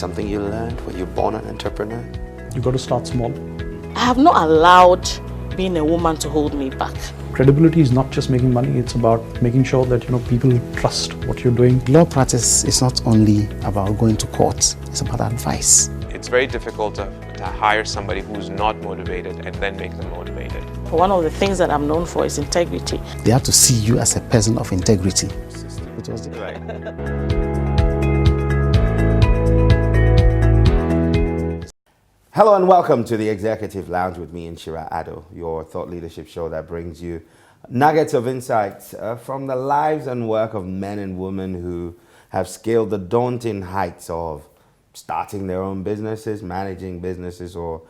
something you learned? Were you born an entrepreneur? You got to start small. I have not allowed being a woman to hold me back. Credibility is not just making money, it's about making sure that people trust what you're doing. Law practice is not only about going to court, it's about advice. It's very difficult to hire somebody who's not motivated and then make them motivated. One of the things that I'm known for is integrity. They have to see you as a person of integrity. Hello and welcome to the Executive Lounge with me, Inshira Addo, your thought leadership show that brings you nuggets of insights from the lives and work of men and women who have scaled the daunting heights of starting their own businesses, managing businesses or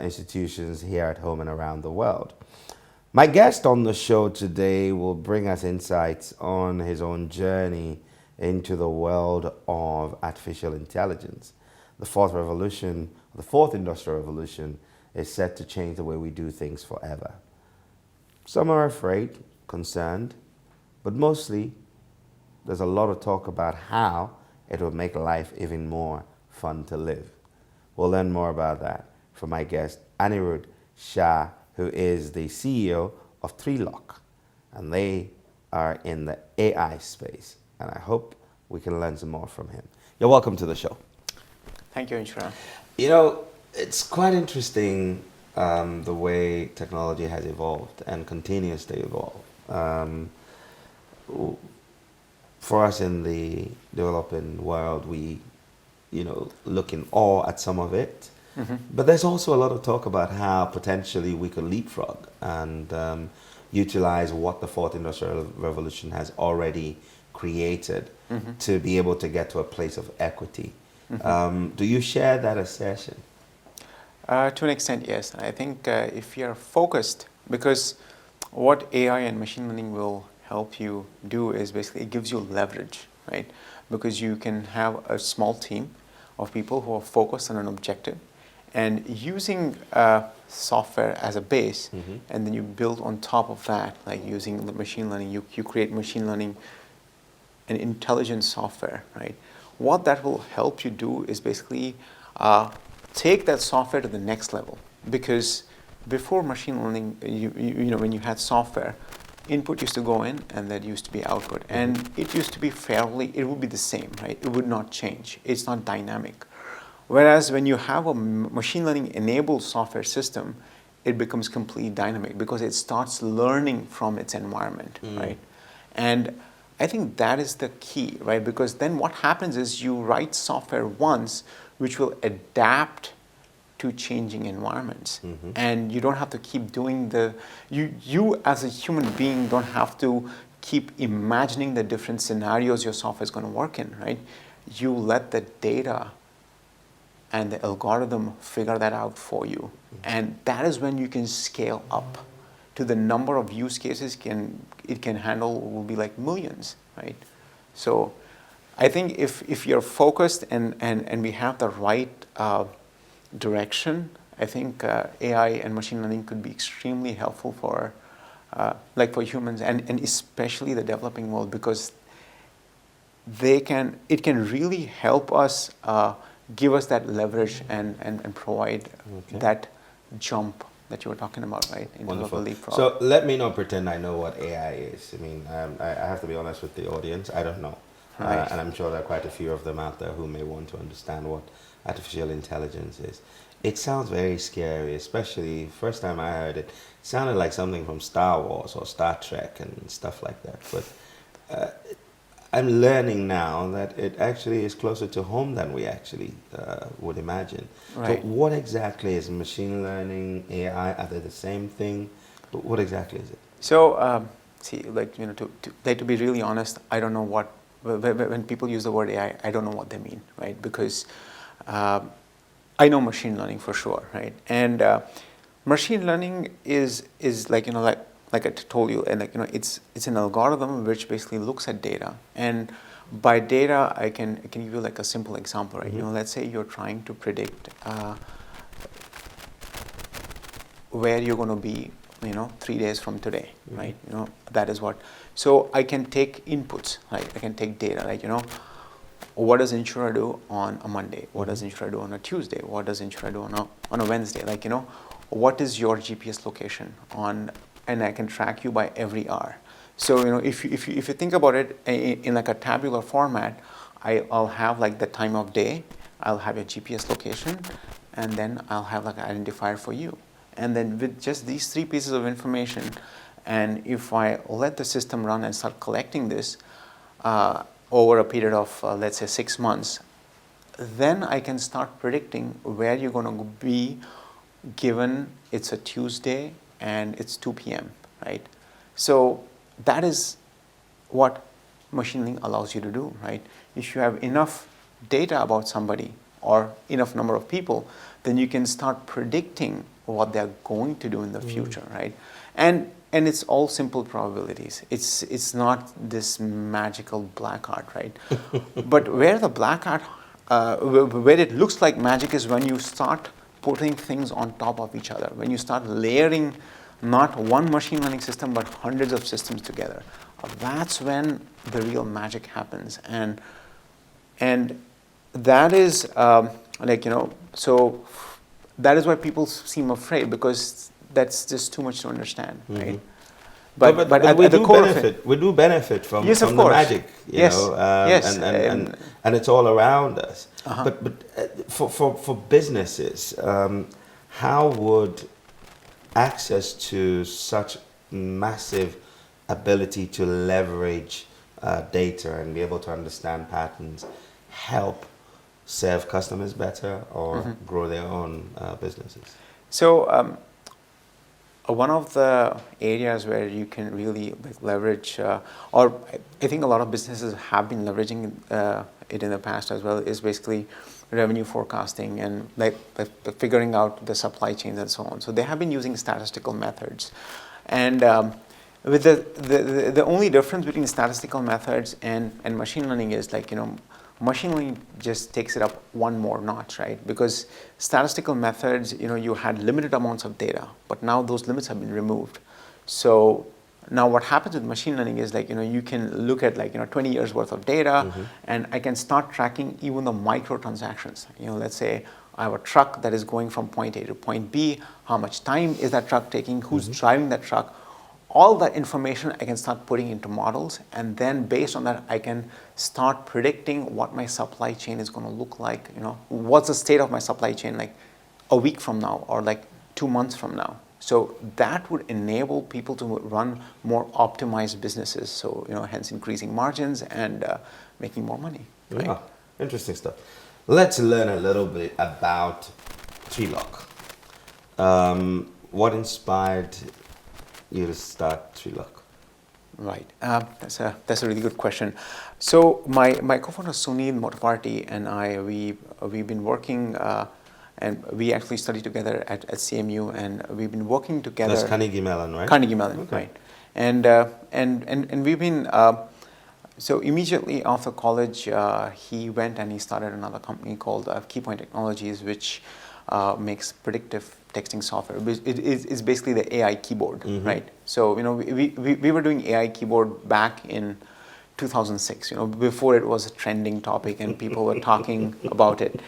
institutions here at home and around the world. My guest on the show today will bring us insights on his own journey into the world of artificial intelligence. The fourth industrial revolution is set to change the way we do things forever. Some are afraid, concerned, but mostly there's a lot of talk about how it will make life even more fun to live. We'll learn more about that from my guest, Anirudh Shah, who is the CEO of Treelock, and they are in the AI space, and I hope we can learn some more from him. You're welcome to the show. Thank you, Inshira. You know, it's quite interesting the way technology has evolved and continues to evolve. For us in the developing world, we, look in awe at some of it. Mm-hmm. But there's also a lot of talk about how potentially we could leapfrog and utilize what the fourth industrial revolution has already created to be able to get to a place of equity. Do you share that assertion? To an extent, yes. I think if you're focused, because what AI and machine learning will help you do is basically it gives you leverage, right? Because you can have a small team of people who are focused on an objective and using software as a base, and then you build on top of that, like using the machine learning, you create machine learning and intelligent software, right? What that will help you do is basically take that software to the next level. Because before machine learning, when you had software, input used to go in and that used to be output. And it used to be it would be the same, right? It would not change. It's not dynamic. Whereas when you have a machine learning enabled software system, it becomes completely dynamic because it starts learning from its environment, right? And I think that is the key, right? Because then what happens is you write software once which will adapt to changing environments. And you don't have to keep doing you as a human being don't have to keep imagining the different scenarios your software is going to work in, right? You let the data and the algorithm figure that out for you. And that is when you can scale up to the number of use cases it can handle will be like millions, right? So I think if you're focused and we have the right direction, I think AI and machine learning could be extremely helpful for humans and especially the developing world, because it can really help us give us that leverage and provide that jump that you were talking about, right? Wonderful. So let me not pretend I know what AI is. I mean, I have to be honest with the audience. I don't know. Right. And I'm sure there are quite a few of them out there who may want to understand what artificial intelligence is. It sounds very scary, especially first time I heard it. It sounded like something from Star Wars or Star Trek and stuff like that. But I'm learning now that it actually is closer to home than we actually would imagine. Right. So what exactly is machine learning, AI? Are they the same thing? What exactly is it? So, to be really honest, I don't know what, when people use the word AI, I don't know what they mean, right? Because I know machine learning for sure, right? And machine learning is like I told you, and it's an algorithm which basically looks at data, and by data I can give you like a simple example, right? Let's say you're trying to predict where you're going to be, 3 days from today, right? That is what. So I can take inputs, right? I can take data, like what does insurer do on a Monday? What does insurer do on a Tuesday? What does insurer do on a Wednesday? Like, what is your GPS location on, and I can track you by every hour. So, if you think about it in like a tabular format, I'll have like the time of day, I'll have your GPS location, and then I'll have like an identifier for you. And then with just these three pieces of information, and if I let the system run and start collecting this over a period of, let's say, 6 months, then I can start predicting where you're going to be given it's a Tuesday and it's 2 p.m., right? So that is what machine learning allows you to do, right? If you have enough data about somebody or enough number of people, then you can start predicting what they're going to do in the future, right? And it's all simple probabilities. It's not this magical black art, right? But where the black art, where it looks like magic is when you start putting things on top of each other, when you start layering not one machine learning system but hundreds of systems together. That's when the real magic happens, and that is so that is why people seem afraid, because that's just too much to understand, right? But at the core of it, we do benefit from yes, the of course. magic, yes, yes, and it's all around us. But for businesses, how would access to such massive ability to leverage data and be able to understand patterns help serve customers better or grow their own businesses? So one of the areas where you can really leverage, or I think a lot of businesses have been leveraging it in the past as well, is basically revenue forecasting and figuring out the supply chains and so on. So they have been using statistical methods, and with the only difference between statistical methods and machine learning is machine learning just takes it up one more notch, right? Because statistical methods, you had limited amounts of data, but now those limits have been removed. So now what happens with machine learning is you can look at 20 years worth of data, and I can start tracking even the micro transactions. Let's say I have a truck that is going from point A to point B. How much time is that truck taking? Who's driving that truck? All that information I can start putting into models, and then based on that I can start predicting what my supply chain is going to look like. What's the state of my supply chain like a week from now or 2 months from now. So that would enable people to run more optimized businesses. So hence increasing margins and making more money. Right? Yeah, interesting stuff. Let's learn a little bit about Treelock. What inspired you to start Treelock? Right, that's a really good question. So my co-founder Sunil Motavarti and I, we've been working, and we actually studied together at CMU, and we've been working together. That's Carnegie Mellon, right? Carnegie Mellon, okay. right? And we've been so immediately after college, he went and he started another company called Keypoint Technologies, which makes predictive texting software. It's basically the AI keyboard, right? So we were doing AI keyboard back in 2006. Before it was a trending topic and people were talking about it,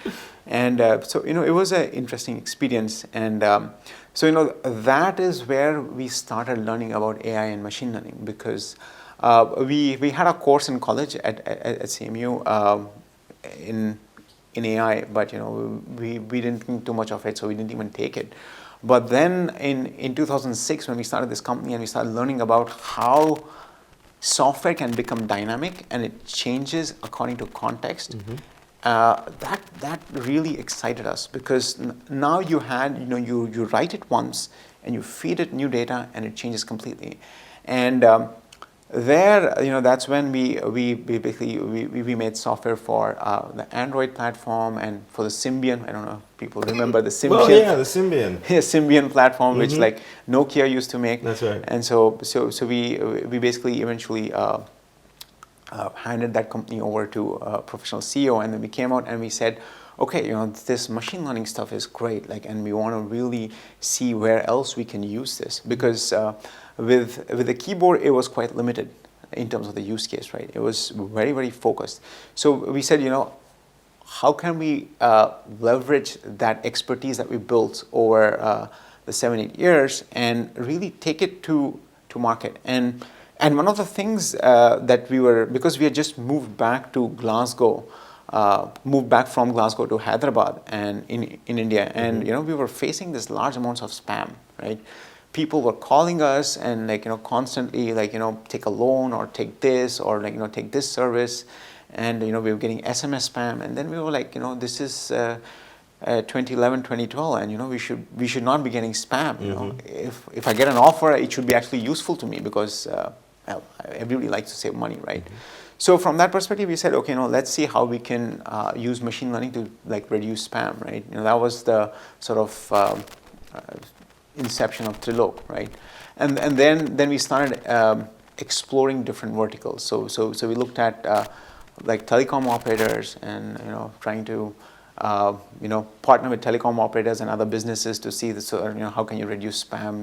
and so it was an interesting experience. And so that is where we started learning about AI and machine learning, because we had a course in college at CMU in AI, but we didn't think too much of it, so we didn't even take it. But then in 2006, when we started this company and we started learning about how software can become dynamic and it changes according to context, that really excited us, because now you write it once and you feed it new data and it changes completely. And that's when we basically made software for the Android platform and for the Symbian. I don't know if people remember the Symbian. Oh yeah, the Symbian. Yeah, Symbian platform, which Nokia used to make. That's right. And so we basically eventually handed that company over to a professional CEO, and then we came out and we said, okay, this machine learning stuff is great, and we want to really see where else we can use this, because with the keyboard it was quite limited. in terms of the use case, right? It was very, very focused. So we said, how can we leverage that expertise that we built over the 7-8 years and really take it to market? And one of the things that we were, because we had just moved back to Glasgow, moved back from Glasgow to Hyderabad and in India, and we were facing this large amounts of spam, right? People were calling us and constantly take a loan or take this or take this service, and we were getting SMS spam, and then we were like, this is 2011, 2012, and we should not be getting spam. If I get an offer, it should be actually useful to me because well, everybody likes to save money, right? So from that perspective, we said, okay, let's see how we can use machine learning to reduce spam, right? That was the sort of inception of Trilok, right? And then we started exploring different verticals. So we looked at telecom operators and trying to partner with telecom operators and other businesses to see this, how can you reduce spam?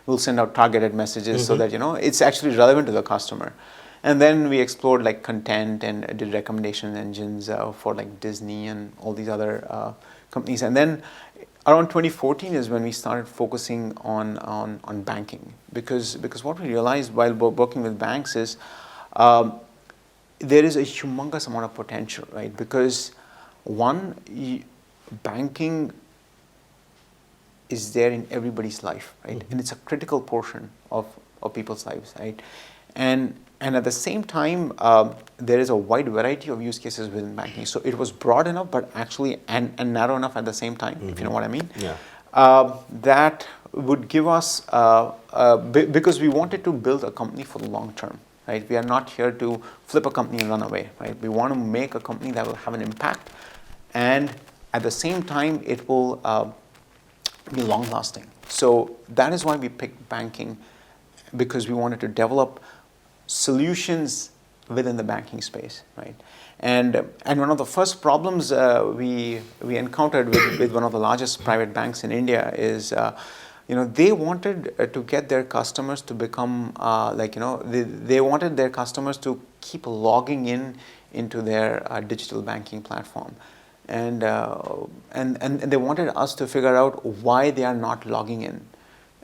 We'll send out targeted messages so that it's actually relevant to the customer. And then we explored content and did recommendation engines for Disney and all these other companies. And then around 2014 is when we started focusing on banking, because what we realized while working with banks is there is a humongous amount of potential, right? Because one, banking is there in everybody's life, right? And it's a critical portion of people's lives, right? And at the same time, there is a wide variety of use cases within banking. So it was broad enough, but actually and narrow enough at the same time, if you know what I mean. Yeah. That would give us, because we wanted to build a company for the long term, right? We are not here to flip a company and run away, right? We want to make a company that will have an impact, and at the same time, it will be long lasting. So that is why we picked banking, because we wanted to develop solutions within the banking space, right? And one of the first problems we encountered with one of the largest private banks in India is, they wanted to get their customers to become they wanted their customers to keep logging into their digital banking platform, and they wanted us to figure out why they are not logging in.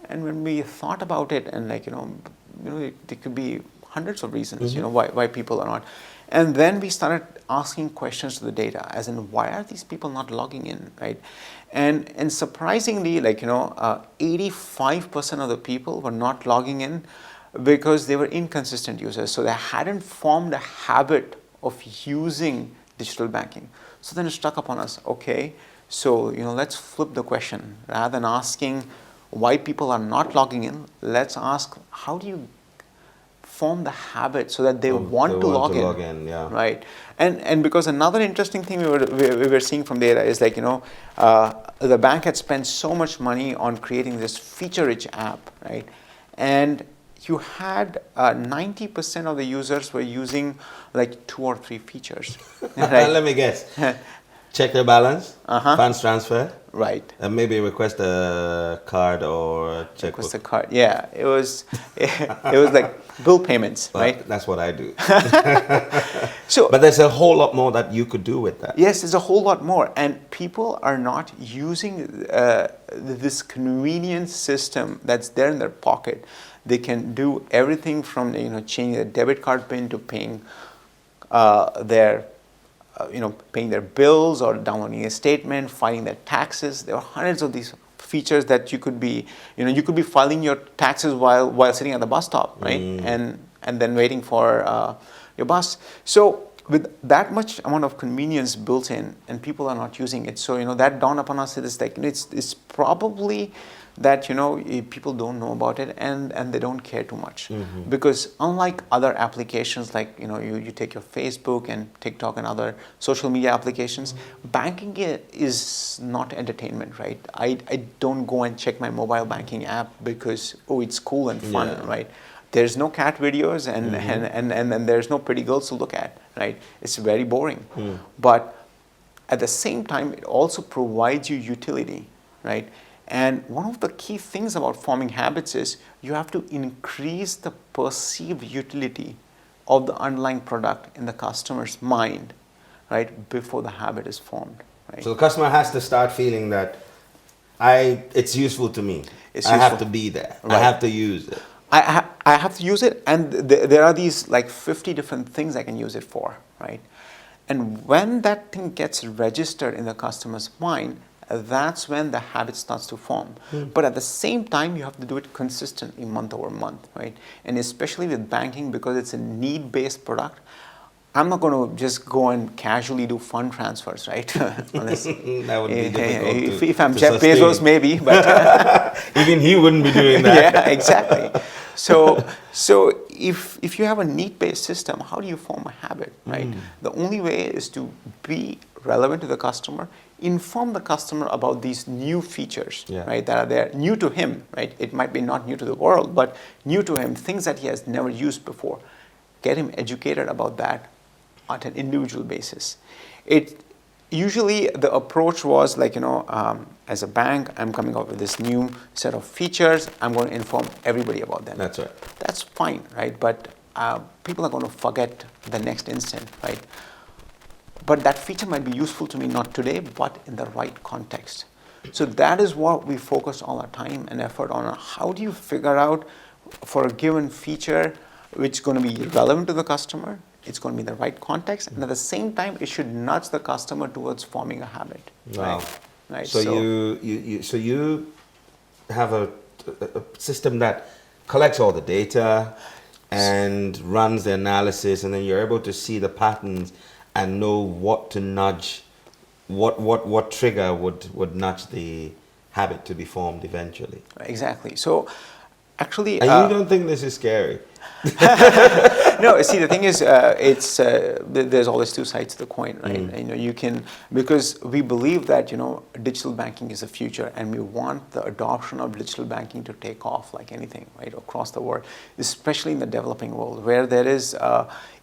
And when we thought about it, and there could be hundreds of reasons, why people are not. And then we started asking questions to the data, as in, why are these people not logging in, right? And surprisingly, 85% of the people were not logging in because they were inconsistent users. So they hadn't formed a habit of using digital banking. So then it struck upon us, okay, so let's flip the question. Rather than asking why people are not logging in, let's ask, how do you form the habit so that they want to log in, yeah. Right? And because another interesting thing we were seeing from data is the bank had spent so much money on creating this feature-rich app, right? And you had 90% of the users were using 2 or 3 features. Right? Let me guess. Check their balance, funds transfer, right? And maybe request a card or a checkbook. Request a card, yeah. It was like bill payments, well, right? That's what I do. So, but there's a whole lot more that you could do with that. Yes, there's a whole lot more, and people are not using this convenience system that's there in their pocket. They can do everything from changing their debit card PIN to paying paying their bills or downloading a statement, filing their taxes. There are hundreds of these features that you could be, you could be filing your taxes while sitting at the bus stop, right? And then waiting for your bus. So with that much amount of convenience built in, and people are not using it, so that dawned upon us. It's probably that people don't know about it and they don't care too much, because unlike other applications you take your Facebook and TikTok and other social media applications, banking is not entertainment, right? I don't go and check my mobile banking app because it's cool and fun, right? There's no cat videos and there's no pretty girls to look at, right? It's very boring. But at the same time, it also provides you utility, right? And one of the key things about forming habits is you have to increase the perceived utility of the underlying product in the customer's mind, right, before the habit is formed. Right? So the customer has to start feeling that it's useful to me. I have to be there. Right. I have to use it. I have to use it, and there are these like 50 different things I can use it for, right? And when that thing gets registered in the customer's mind, that's when the habit starts to form. But at the same time, you have to do it consistently month over month, right? And especially with banking, because it's a need-based product, I'm not going to just go and casually do fund transfers, right? Unless, that would be difficult if I'm Jeff Bezos, maybe, but even he wouldn't be doing that. Yeah, exactly. So if you have a need-based system, how do you form a habit, right? The only way is to be relevant to the customer, inform the customer about these new features, right, that are there, new to him, right? It might be not new to the world, but new to him, things that he has never used before. Get him educated about that on an individual basis. Usually the approach was like, as a bank, I'm coming up with this new set of features. I'm going to inform everybody about them. That's right. That's fine, right? But people are going to forget the next instant, right? But that feature might be useful to me not today, but in the right context. So that is what we focus all our time and effort on. How do you figure out for a given feature which is going to be relevant to the customer, it's going to be in the right context, and at the same time, it should nudge the customer towards forming a habit. Wow. Right? So you have a system that collects all the data and runs the analysis, and then you're able to see the patterns and know what to nudge, what trigger would nudge the habit to be formed eventually. Exactly. So actually, and you don't think this is scary? No, see, the thing is, there's always two sides to the coin, right? You can, because we believe that digital banking is the future, and we want the adoption of digital banking to take off like anything, right, across the world, especially in the developing world, where there is,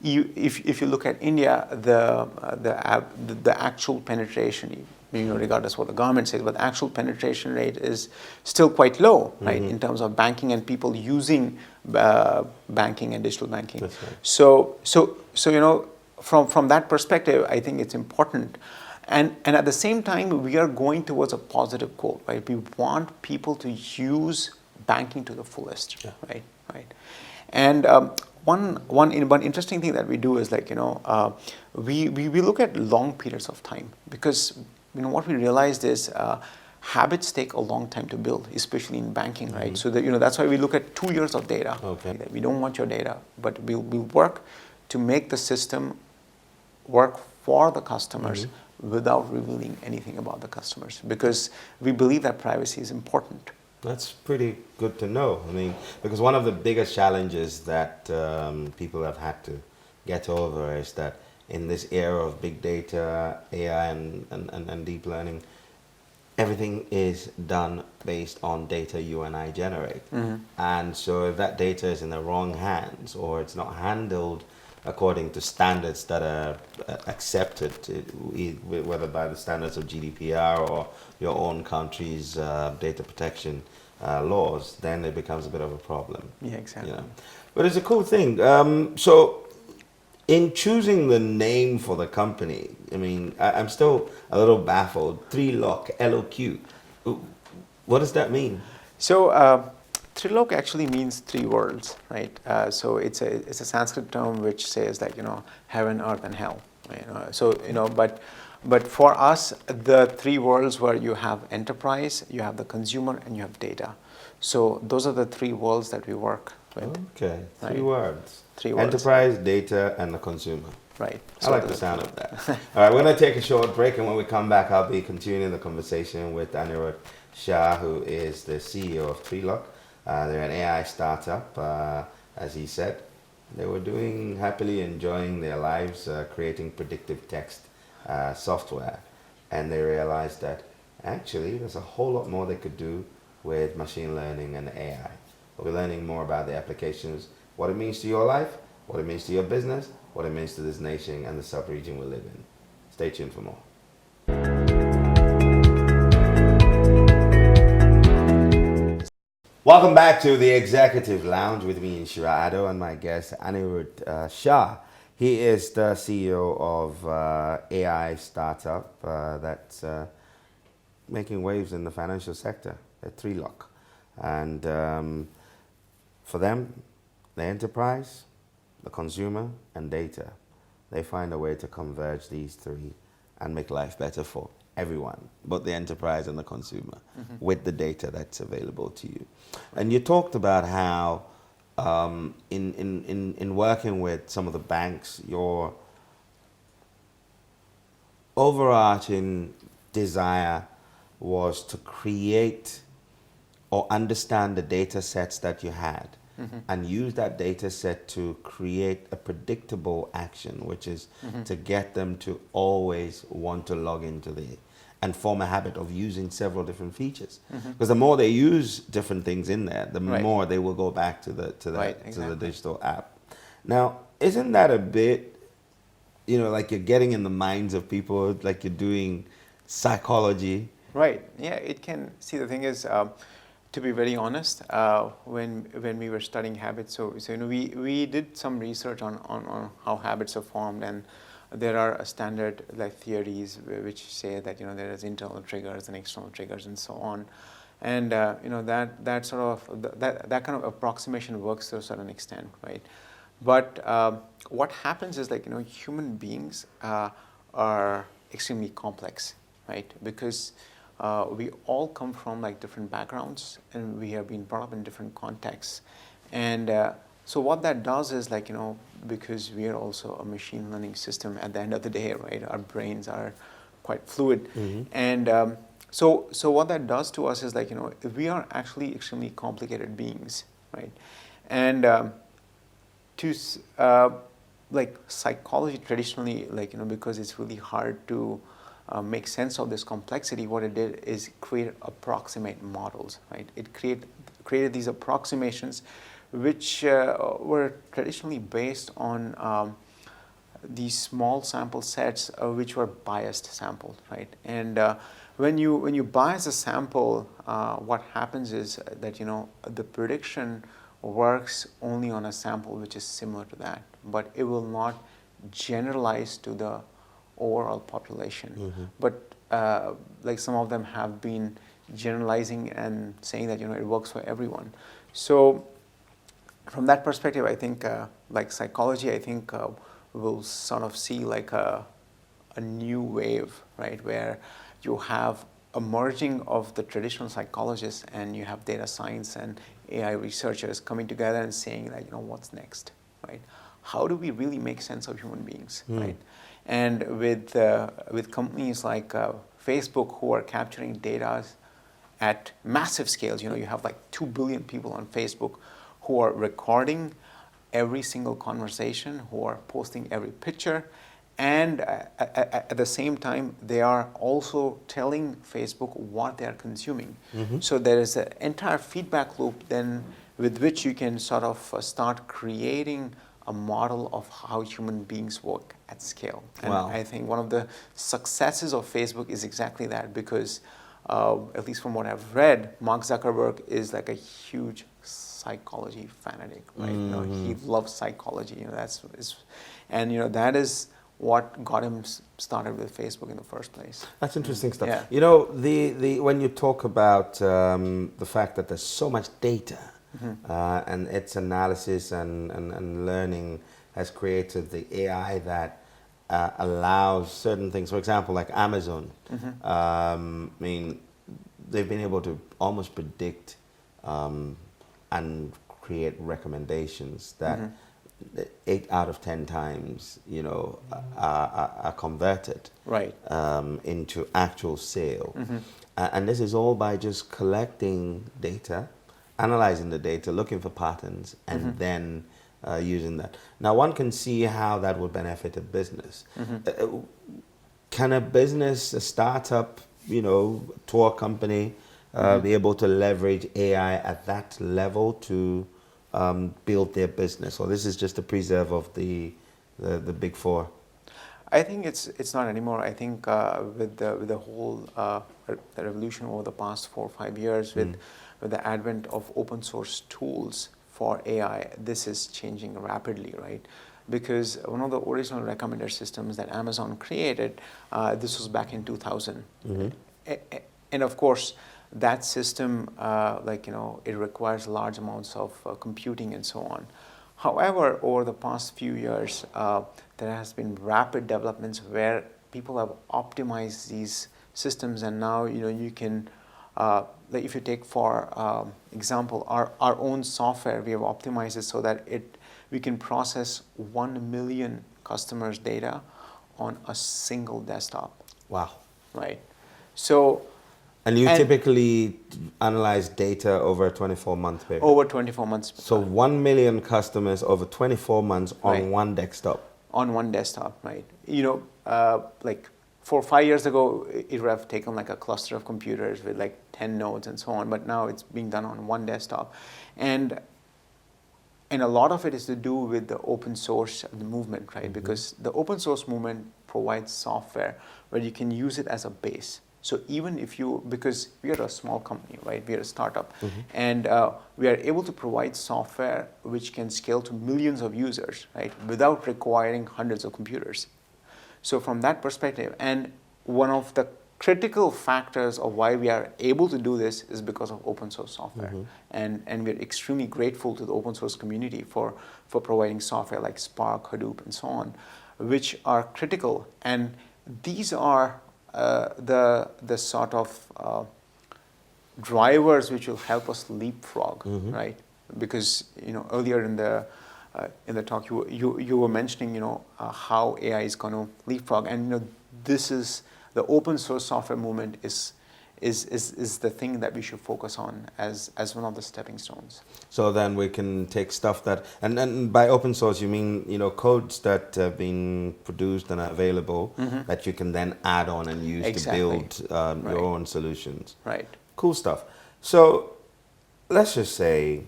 if you look at India, the actual penetration, regardless what the government says, but the actual penetration rate is still quite low, right, in terms of banking and people using banking and digital banking. That's right. So from that perspective, I think it's important, and at the same time, we are going towards a positive goal, right? We want people to use banking to the fullest, right? And one interesting thing that we do is like we look at long periods of time, because what we realized is habits take a long time to build, especially in banking, right? So that that's why we look at 2 years of data. Okay. We don't want your data, but we'll work to make the system work for the customers without revealing anything about the customers, because we believe that privacy is important. That's pretty good to know. I mean, because one of the biggest challenges that people have had to get over is that in this era of big data, AI, and deep learning, everything is done based on data you and I generate. And so if that data is in the wrong hands, or it's not handled according to standards that are accepted, whether by the standards of GDPR or your own country's data protection laws, then it becomes a bit of a problem. Yeah, exactly. But it's a cool thing. So in choosing the name for the company, I mean, I'm still a little baffled. 3Lock, LOQ. What does that mean? So 3Lock actually means 3 worlds, right? So it's a Sanskrit term which says like heaven, earth, and hell. So but for us, the 3 worlds where you have enterprise, you have the consumer, and you have data. So those are the 3 worlds that we work with. Okay, 3 right? words. 3 words. Enterprise, data, and the consumer. Right. I like the sound of that. All right, we're going to take a short break, and when we come back, I'll be continuing the conversation with Anirudh Shah, who is the CEO of 3Lock. They're an AI startup, as he said. They were happily enjoying their lives, creating predictive text software, and they realized that actually there's a whole lot more they could do with machine learning and AI. We'll be learning more about the applications, what it means to your life, what it means to your business, what it means to this nation and the sub-region we live in. Stay tuned for more. Welcome back to the Executive Lounge with me, Inshira Ado, and my guest, Anirudh Shah. He is the CEO of AI startup that's making waves in the financial sector, at 3Lock. And for them, the enterprise, the consumer, and data, they find a way to converge these three and make life better for everyone, both the enterprise and the consumer, with the data that's available to you. And you talked about how in working with some of the banks, your overarching desire was to create or understand the data sets that you had and use that data set to create a predictable action, which is to get them to always want to log into and form a habit of using several different features. Because the more they use different things in there, the more they will go back to the digital app. Now, isn't that a bit, like you're getting in the minds of people, like you're doing psychology? Right. Yeah, it can. See, the thing is, to be very honest, when we were studying habits, so we did some research on how habits are formed, and there are standard theories which say that there is internal triggers and external triggers and so on, and that sort of that kind of approximation works to a certain extent, right? But what happens is human beings are extremely complex, right? Because we all come from different backgrounds, and we have been brought up in different contexts, and so what that does is because we are also a machine learning system at the end of the day, right? Our brains are quite fluid, and so what that does to us is we are actually extremely complicated beings, right? And psychology traditionally, because it's really hard to make sense of this complexity, what it did is create approximate models, right? It created these approximations which were traditionally based on these small sample sets which were biased sampled, right? And when you bias a sample, what happens is that the prediction works only on a sample which is similar to that, but it will not generalize to the overall population. But some of them have been generalizing and saying that it works for everyone. So from that perspective, I think psychology, I think will sort of see a new wave, right, where you have a merging of the traditional psychologists and you have data science and AI researchers coming together and saying that what's next, right? How do we really make sense of human beings, right? And with companies like Facebook, who are capturing data at massive scales, you have 2 billion people on Facebook who are recording every single conversation, who are posting every picture, and at the same time, they are also telling Facebook what they are consuming. So there is an entire feedback loop then with which you can sort of start creating a model of how human beings work at scale. And I think one of the successes of Facebook is exactly that, because at least from what I've read, Mark Zuckerberg is a huge psychology fanatic, right? He loves psychology. That is what got him started with Facebook in the first place. That's interesting stuff. Yeah. The when you talk about the fact that there's so much data and its analysis and learning has created the AI that allows certain things. For example, like Amazon. They've been able to almost predict and create recommendations that 8 out of 10 times, are converted into actual sale. And this is all by just collecting data, analyzing the data, looking for patterns, and then using that. Now, one can see how that would benefit a business. Can a business, a startup, tour company, be able to leverage AI at that level to build their business, or this is just a preserve of the big four? I think it's not anymore. I think with the whole the revolution over the past 4 or 5 years with with the advent of open source tools for AI, this is changing rapidly, right? Because one of the original recommender systems that Amazon created, this was back in 2000. And of course, that system, it requires large amounts of computing and so on. However, over the past few years, there has been rapid developments where people have optimized these systems, and now you can, like if you take for example our own software, we have optimized it so that we can process 1 million customers' data on a single desktop. Wow. Right. So. And you typically analyze data over a 24-month period? Over 24 months. So 1 million customers over 24 months on one desktop? On one desktop, right. Like 4 or 5 years ago, it would have taken like a cluster of computers with like 10 nodes and so on, but now it's being done on one desktop. And a lot of it is to do with the open source movement, right? Because the open source movement provides software where you can use it as a base. So even if because we are a small company, right? We are a startup, and we are able to provide software which can scale to millions of users, right? Without requiring hundreds of computers. So from that perspective, and one of the critical factors of why we are able to do this is because of open source software. And we're extremely grateful to the open source community for providing software like Spark, Hadoop, and so on, which are critical. And these are the sort of drivers which will help us leapfrog, right? Because earlier in the talk you were mentioning how AI is going to leapfrog, and this is the open source software movement is the thing that we should focus on as one of the stepping stones. So then we can take stuff that, and by open source you mean codes that have been produced and are available that you can then add on and use to build your own solutions. Right. Cool stuff. So let's just say,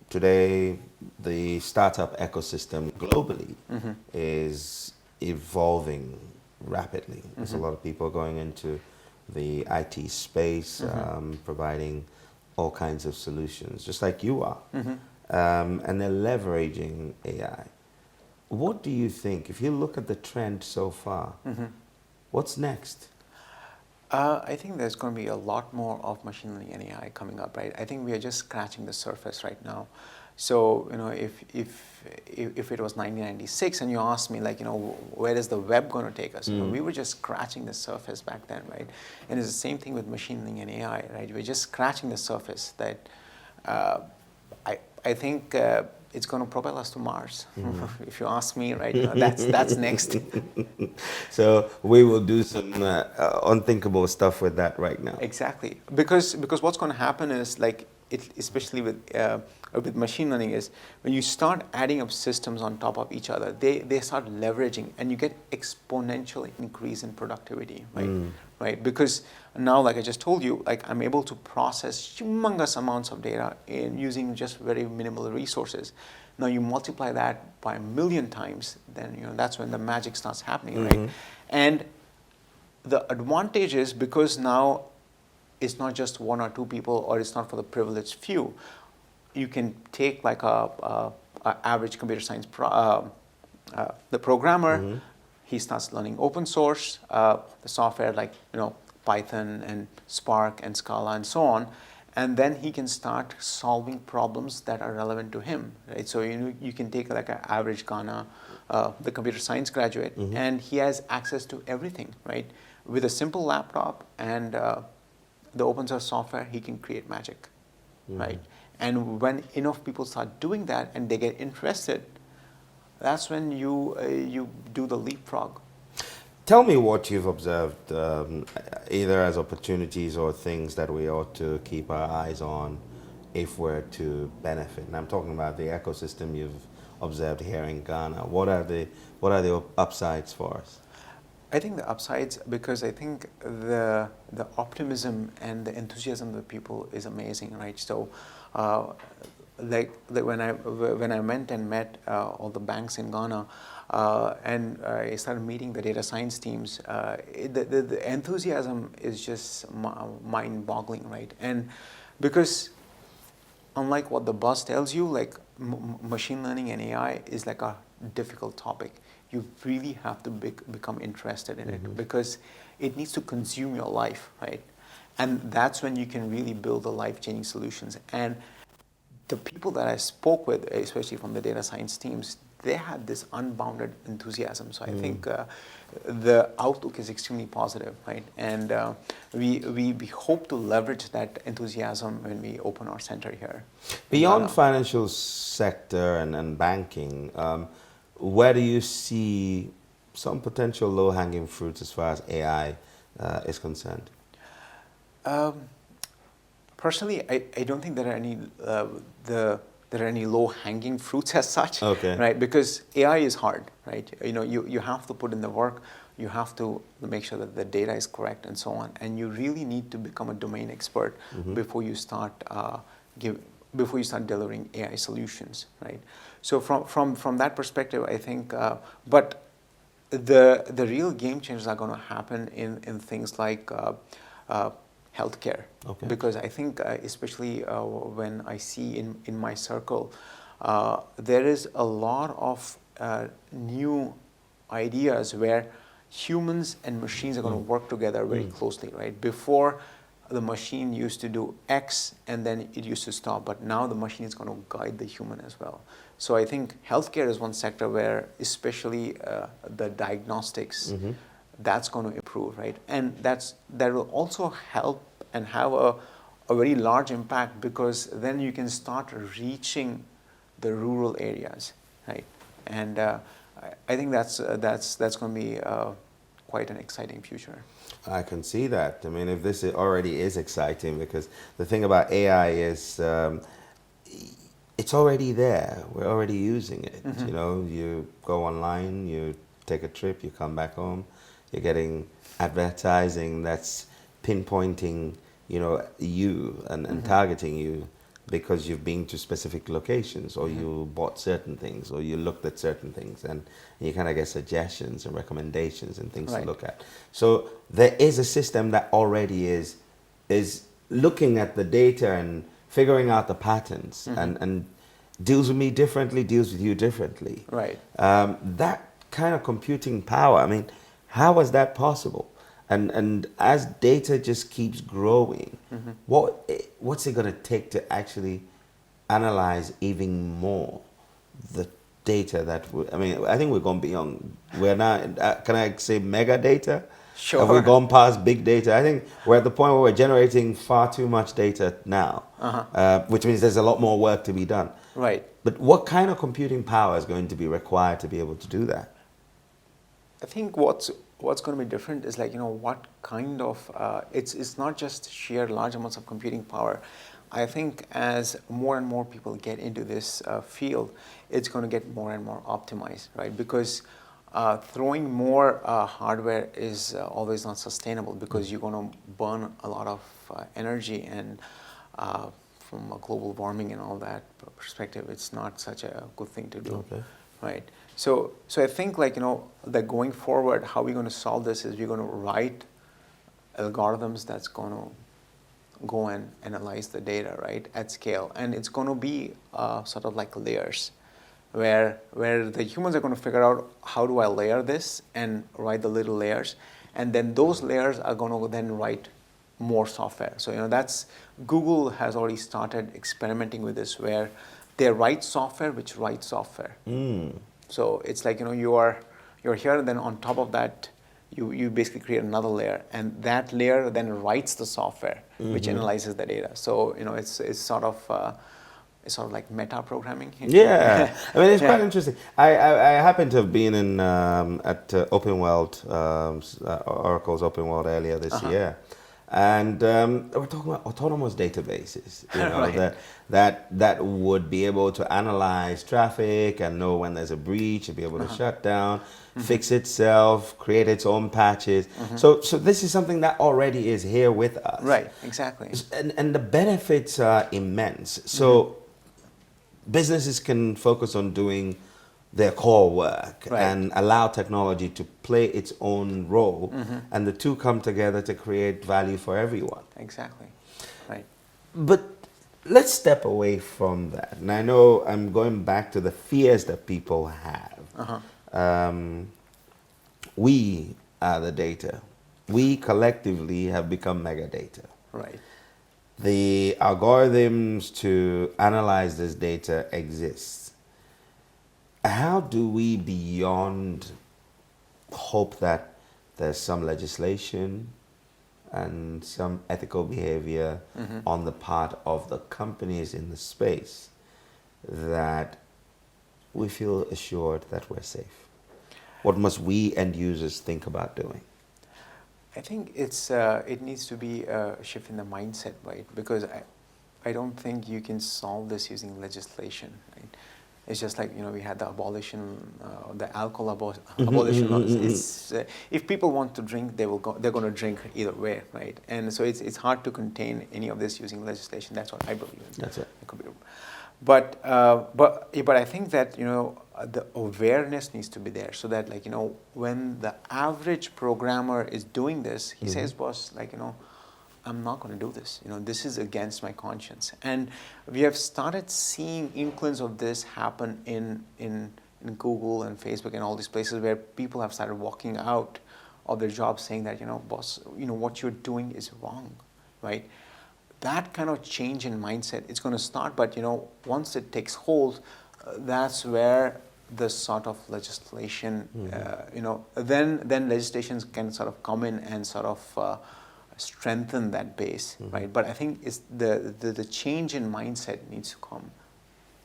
today the startup ecosystem globally is evolving rapidly. There's a lot of people going into the IT space, providing all kinds of solutions, just like you are. And they're leveraging AI. What do you think, if you look at the trend so far, what's next? I think there's going to be a lot more of machine learning and AI coming up, right? I think we are just scratching the surface right now. So, if it was 1996 and you asked me, like, where is the web going to take us? We were just scratching the surface back then, right? And it's the same thing with machine learning and AI, right? We're just scratching the surface. That I think it's going to propel us to Mars. If you ask me, right? That's next. So we will do some unthinkable stuff with that right now. Exactly, because what's going to happen is, like, especially with machine learning, is when you start adding up systems on top of each other, they start leveraging, and you get exponential increase in productivity, right? Right, because now, like I just told you, like, I'm able to process humongous amounts of data using just very minimal resources. Now you multiply that by 1 million times, then that's when the magic starts happening, right? And the advantage is, because now it's not just 1 or 2 people, or it's not for the privileged few. You can take like a average computer science the programmer. He starts learning open source, the software like Python and Spark and Scala and so on, and then he can start solving problems that are relevant to him, right? So you can take like an average Ghana, the computer science graduate, and he has access to everything, right? With a simple laptop and the open source software, he can create magic, right? And when enough people start doing that and they get interested, that's when you do the leapfrog. Tell me what you've observed, either as opportunities or things that we ought to keep our eyes on if we're to benefit. And I'm talking about the ecosystem you've observed here in Ghana. What are the upsides for us? I think the upsides, because I think the optimism and the enthusiasm of the people is amazing, right? So when I went and met all the banks in Ghana, and I started meeting the data science teams, the enthusiasm is just mind-boggling, right? And because unlike what the buzz tells you, like machine learning and AI is like a difficult topic. You really have to become interested in it because it needs to consume your life, right? And that's when you can really build the life-changing solutions. And the people that I spoke with, especially from the data science teams, they had this unbounded enthusiasm. So I think the outlook is extremely positive, right? And we hope to leverage that enthusiasm when we open our center here. Beyond financial sector and banking, where do you see some potential low-hanging fruits as far as AI is concerned? Personally, I don't think there are any there are any low-hanging fruits as such, right? Because AI is hard, right? You have to put in the work, you have to make sure that the data is correct and so on, and you really need to become a domain expert before you start delivering AI solutions, right? So from that perspective, I think, but the real game changers are going to happen in things like healthcare, because I think especially when I see in my circle, there is a lot of new ideas where humans and machines are going to work together very closely, right? Before, the machine used to do X and then it used to stop, but now the machine is going to guide the human as well. So I think healthcare is one sector where especially the diagnostics, that's going to improve, right? And that will also help and have a very large impact, because then you can start reaching the rural areas, right? And I think that's going to be quite an exciting future. I can see that. I mean, if this already is exciting, because the thing about AI is it's already there. We're already using it. You know, you go online, you take a trip, you come back home, you're getting advertising that's pinpointing, you know, you and targeting you because you've been to specific locations, or you bought certain things, or you looked at certain things, and you kind of get suggestions and recommendations and things to look at. So there is a system that already is looking at the data and figuring out the patterns and deals with me differently, deals with you differently. Right. That kind of computing power, I mean, how was that possible? And as data just keeps growing, what's it going to take to actually analyze even more the data that I mean, I think we're going beyond. We're now, can I say mega data? Sure. Have we gone past big data? I think we're at the point where we're generating far too much data now, which means there's a lot more work to be done. Right. But what kind of computing power is going to be required to be able to do that? I think what's going to be different is, like, you know, what kind of it's not just sheer large amounts of computing power. I think as more and more people get into this field, it's going to get more and more optimized, right? Because throwing more hardware is always not sustainable, because you're going to burn a lot of energy, and from a global warming and all that perspective, it's not such a good thing to do, right? So I think, like, you know, that going forward, how we're going to solve this is we're going to write algorithms that's going to go and analyze the data, right, at scale. And it's going to be sort of like layers, where the humans are going to figure out, how do I layer this, and write the little layers. And then those layers are going to then write more software. So, you know, that's, Google has already started experimenting with this, where they write software which writes software. So it's like, you know, you're here, and then on top of that, you basically create another layer, and that layer then writes the software which analyzes the data. So, you know, it's sort of like meta programming. Yeah, I mean, it's quite interesting. I happen to have been in at Open World, Oracle's Open World earlier this year, and we're talking about autonomous databases, you know, that would be able to analyze traffic and know when there's a breach, and be able to shut down, fix itself, create its own patches. So this is something that already is here with us. Right, exactly. And the benefits are immense. So businesses can focus on doing their core work Right. and allow technology to play its own role, and the two come together to create value for everyone. Exactly. Right. But let's step away from that. And I know I'm going back to the fears that people have. We are the data. We collectively have become mega data. Right. The algorithms to analyze this data exist. How do we, beyond hope that there's some legislation and some ethical behavior on the part of the companies in the space, that we feel assured that we're safe? What must we end users think about doing? I think it needs to be a shift in the mindset, right? Because I don't think you can solve this using legislation, right? It's just like, we had the abolition, the alcohol abolition laws. It's, if people want to drink, they're going to drink either way, right? And so it's hard to contain any of this using legislation. That's what I believe in. That's it. It could be, but I think that the awareness needs to be there, so that when the average programmer is doing this, he says, boss, I'm not going to do this. This is against my conscience. And we have started seeing inklings of this happen in Google and Facebook and all these places, where people have started walking out of their jobs saying that, boss, what you're doing is wrong, right? That kind of change in mindset, it's going to start, but once it takes hold, that's where the sort of legislation, then legislations can sort of come in and sort of strengthen that base, right? But I think it's the change in mindset needs to come.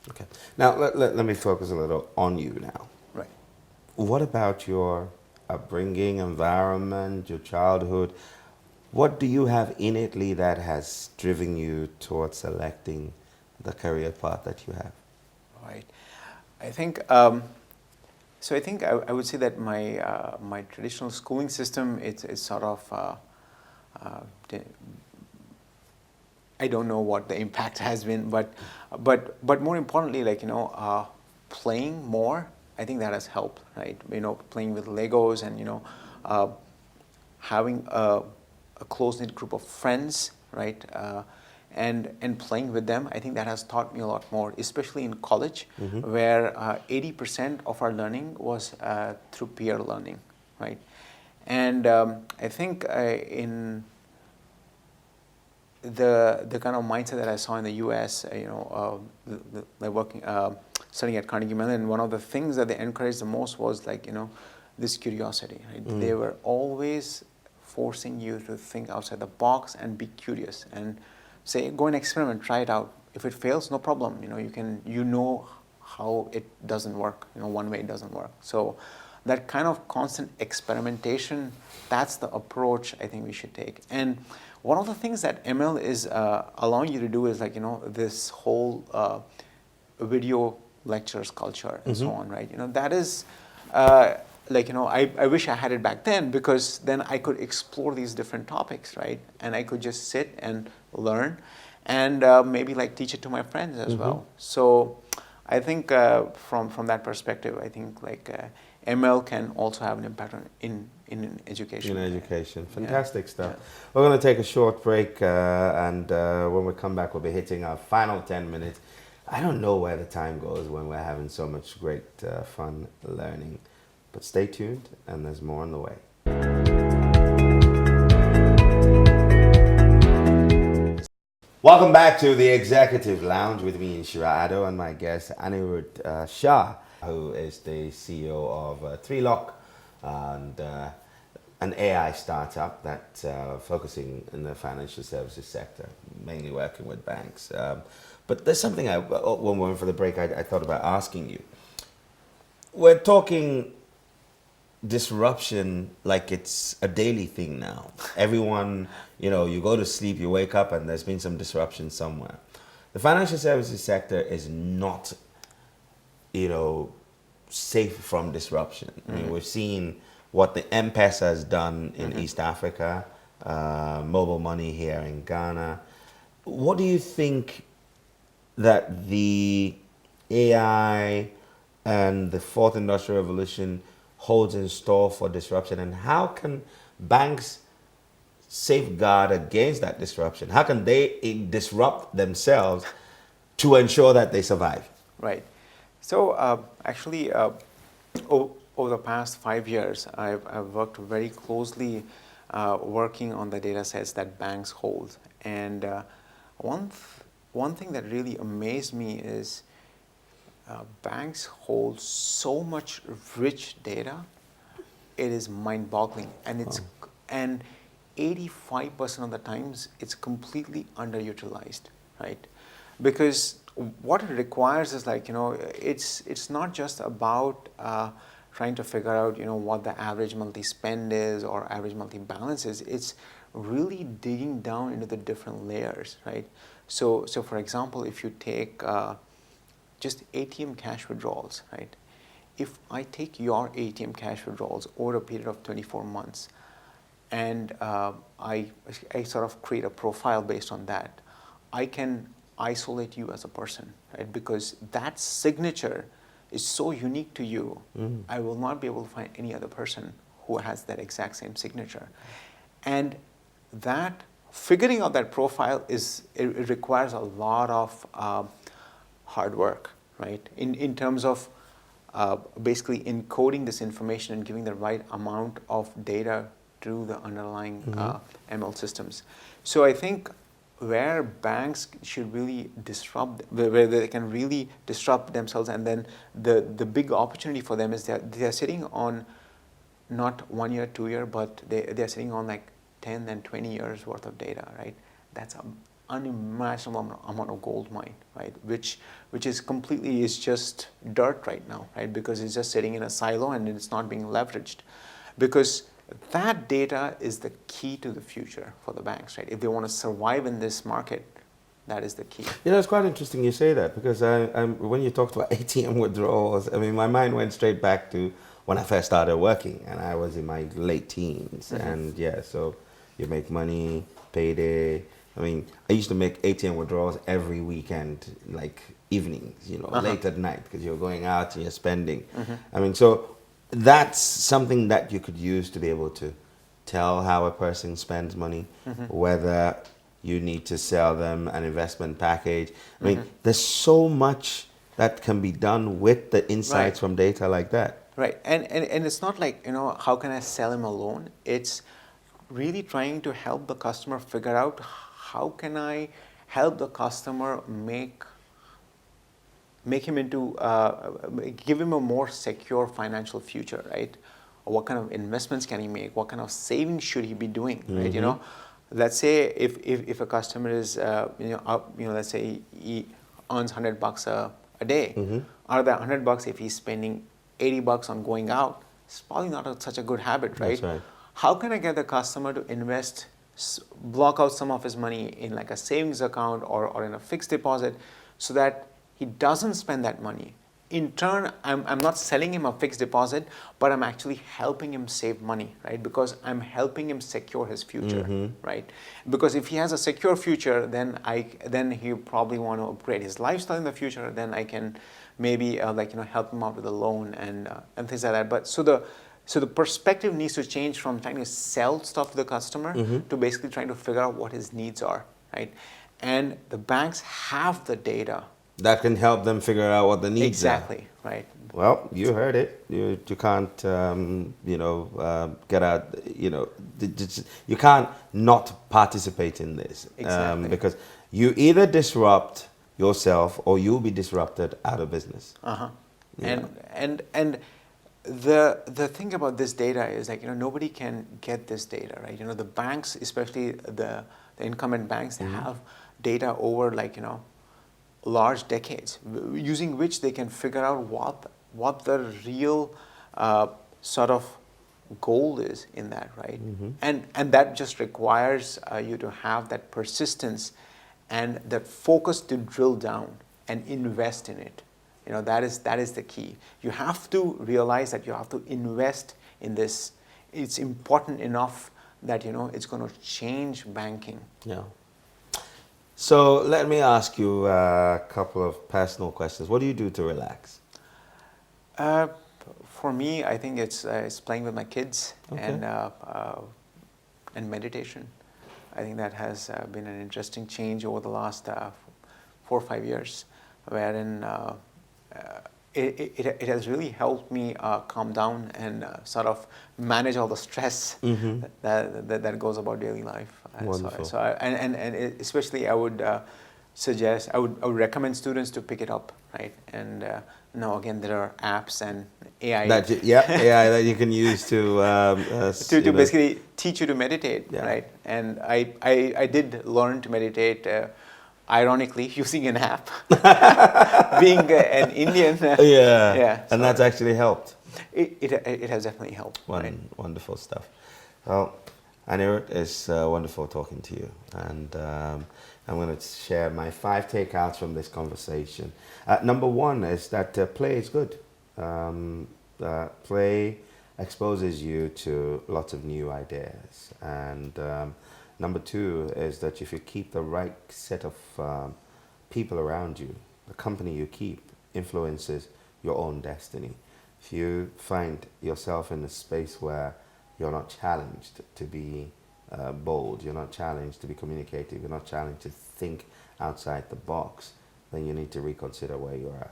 Okay. Now, let me focus a little on you now. Right. What about your upbringing, environment, your childhood? What do you have innately that has driven you towards selecting the career path that you have? Right. I think, so I think I would say that my traditional schooling system, it's sort of, I don't know what the impact has been, but more importantly, playing more, I think that has helped, right? Playing with Legos and, having a close-knit group of friends, right? And playing with them, I think that has taught me a lot more, especially in college, where 80% of our learning was through peer learning, right? And I think in the kind of mindset that I saw in the U.S., studying at Carnegie Mellon, one of the things that they encouraged the most was this curiosity, right? They were always forcing you to think outside the box and be curious and say, go and experiment, try it out. If it fails, no problem. You know how it doesn't work. One way it doesn't work. So that kind of constant experimentation, that's the approach I think we should take. And one of the things that ML is allowing you to do is this whole video lectures culture and so on, right? That is I wish I had it back then, because then I could explore these different topics, right? And I could just sit and learn and maybe teach it to my friends as well. So I think from that perspective, I think ML can also have an impact in education. In education. Fantastic stuff. Yeah. We're going to take a short break, and when we come back, we'll be hitting our final 10 minutes. I don't know where the time goes when we're having so much great fun learning. But stay tuned, and there's more on the way. Welcome back to the Executive Lounge with me, Inshira Ado, and my guest, Anirudh Shah, who is the CEO of 3Lock, and an AI startup that's focusing in the financial services sector, mainly working with banks. But there's something when we went for the break, I thought about asking you. We're talking disruption like it's a daily thing now. Everyone, you go to sleep, you wake up, and there's been some disruption somewhere. The financial services sector is not, safe from disruption. I mean, we've seen what the M-Pesa has done in East Africa, mobile money here in Ghana. What do you think that the AI and the fourth industrial revolution holds in store for disruption, and how can banks safeguard against that disruption? How can they disrupt themselves to ensure that they survive? Right. So actually, over the past 5 years, I've worked very closely working on the data sets that banks hold. And one thing that really amazed me is banks hold so much rich data. It is mind-boggling, and and 85% of the times it's completely underutilized, right? Because what it requires is it's not just about trying to figure out what the average monthly spend is or average monthly balance is. It's really digging down into the different layers, right? So for example, if you take just ATM cash withdrawals, right? If I take your ATM cash withdrawals over a period of 24 months and I sort of create a profile based on that, I can isolate you as a person, right? Because that signature is so unique to you, I will not be able to find any other person who has that exact same signature. And that figuring out that profile it requires a lot of hard work, right? In terms of basically encoding this information and giving the right amount of data to the underlying ML systems. So I think where banks should really disrupt, where they can really disrupt themselves, and then the big opportunity for them is that they are sitting on not 1 year, 2 year, but they're sitting on like 10 and 20 years worth of data, right? That's an unimaginable amount of gold mine, right? Which is completely is just dirt right now, right? Because it's just sitting in a silo and it's not being leveraged. Because that data is the key to the future for the banks, right? If they want to survive in this market, that is the key. It's quite interesting you say that, because when you talked about ATM withdrawals, I mean, my mind went straight back to when I first started working, and I was in my late teens. And so you make money, payday. I mean, I used to make ATM withdrawals every weekend, like evenings, late at night, because you're going out and you're spending. I mean, so that's something that you could use to be able to tell how a person spends money, whether you need to sell them an investment package. I mean, there's so much that can be done with the insights from data like that. Right, and it's not like, how can I sell him a loan? It's really trying to help the customer figure out how can I help the customer make him into, give him a more secure financial future, right? Or what kind of investments can he make? What kind of savings should he be doing, right? Let's say if a customer is, let's say he earns $100 a day. Out of that $100, if he's spending $80 on going out, it's probably not such a good habit, right? That's right. How can I get the customer to invest, block out some of his money in like a savings account or in a fixed deposit, so that he doesn't spend that money? In turn, I'm not selling him a fixed deposit, but I'm actually helping him save money, right? Because I'm helping him secure his future, right? Because if he has a secure future, then he'll probably want to upgrade his lifestyle in the future. Then I can maybe help him out with a loan and things like that. But so the perspective needs to change from trying to sell stuff to the customer to basically trying to figure out what his needs are, right? And the banks have the data that can help them figure out what the needs exactly, right? Well, you heard it. You can't, get out, you can't not participate in this. Exactly. Because you either disrupt yourself or you'll be disrupted out of business. And the thing about this data is nobody can get this data, right? The banks, especially the incumbent banks, they have data over large decades, using which they can figure out what the real sort of goal is in that, right? And that just requires you to have that persistence and that focus to drill down and invest in it. That is the key. You have to realize that you have to invest in this. It's important enough that it's going to change banking. Yeah. So let me ask you a couple of personal questions. What do you do to relax? Uh, for me, I think it's playing with my kids Okay. and meditation. I think that has been an interesting change over the last 4 or 5 years, wherein it has really helped me calm down and sort of manage all the stress that goes about daily life. Wonderful. And especially I would suggest, I would recommend students to pick it up, right? And now again, there are apps and AI AI that you can use to to basically teach you to meditate, Yeah. right? And I did learn to meditate, ironically, using an app. Being an Indian, yeah, and so that's actually helped. it has definitely helped. Right? Wonderful stuff. Well, Anirudh, it's wonderful talking to you, and I'm going to share my 5 takeouts from this conversation. Number 1 is that play is good. Play exposes you to lots of new ideas, and number 2 is that if you keep the right set of people around you, the company you keep influences your own destiny. If you find yourself in a space where you're not challenged to be bold, you're not challenged to be communicative, you're not challenged to think outside the box, then you need to reconsider where you are.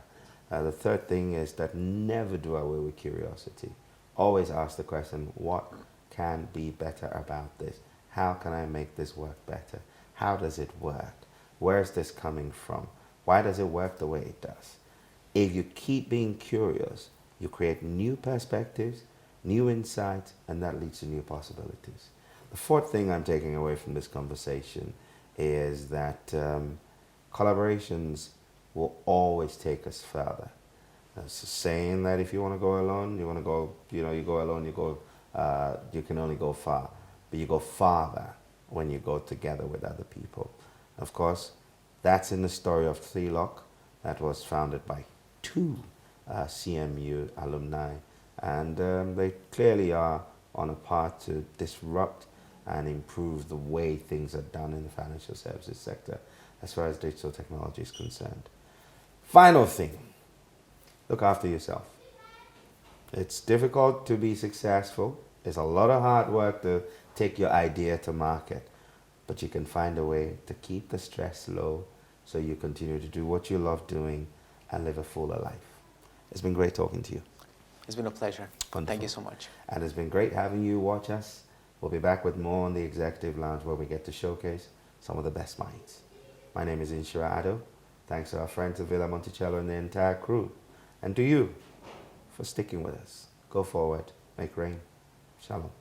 The third thing is that never do away with curiosity. Always ask the question, what can be better about this? How can I make this work better? How does it work? Where is this coming from? Why does it work the way it does? If you keep being curious, you create new perspectives, new insights, and that leads to new possibilities. The fourth thing I'm taking away from this conversation is that collaborations will always take us further. It's a saying that if you want to go alone, you want to go, you go alone, you can only go far, but you go farther when you go together with other people. Of course, that's in the story of Three-Lock that was founded by 2 CMU alumni, and they clearly are on a path to disrupt and improve the way things are done in the financial services sector as far as digital technology is concerned. Final thing, look after yourself. It's difficult to be successful. It's a lot of hard work to take your idea to market, but you can find a way to keep the stress low so you continue to do what you love doing and live a fuller life. It's been great talking to you. It's been a pleasure. Wonderful. Thank you so much. And it's been great having you watch us. We'll be back with more on the Executive Lounge, where we get to showcase some of the best minds. My name is Inshira. Thanks to our friends at Villa Monticello and the entire crew. And to you for sticking with us. Go forward, make rain. Shalom.